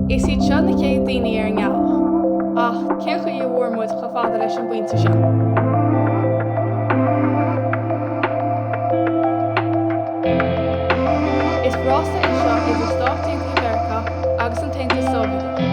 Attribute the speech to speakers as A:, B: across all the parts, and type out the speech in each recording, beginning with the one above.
A: Is iad seo na chéad daoine ar an ngealach, ach cén chuí a bhfuairmuid chomh fada leis an bainte seo. Is brásta é seo idir Stáit Aontaithe Mheiriceá agus an Taontas Sóivéadach.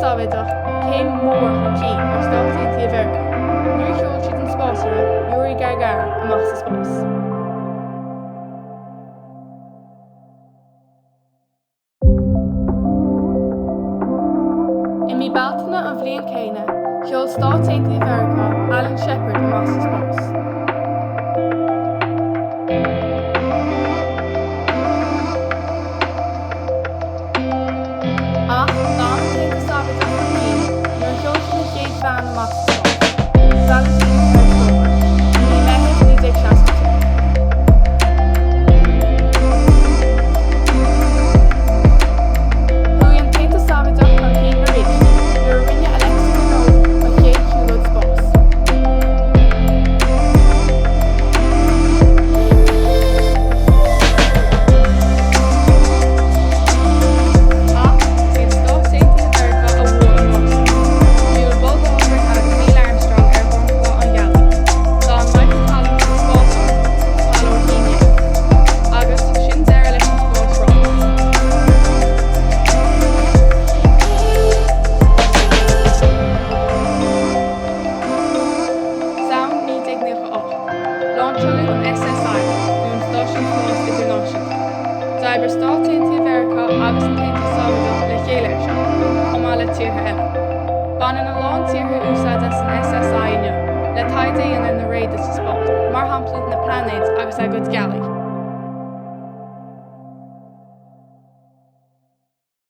A: Sóivéadach cén mór an cí ar Stáit Aontaithe Mheiriceá. Nuair cheoil siad an spásara, Yuri Gagarin amach sa spás. I mí bealtaine an bhliain céine, cheoil Stáit Aontaithe Mheiriceá Alan Shepard amach sa spás. D'oibre Stáit Aontaithe Mheiriceá agus an Taontas Sóivéadach le chéile seo, chomh le tíortha eile. Baineann an lán tíortha úsáid as an SSI inniu, le taighde dhéanann na réide sa spás, mar shampla na Planéid agus agad gealaí.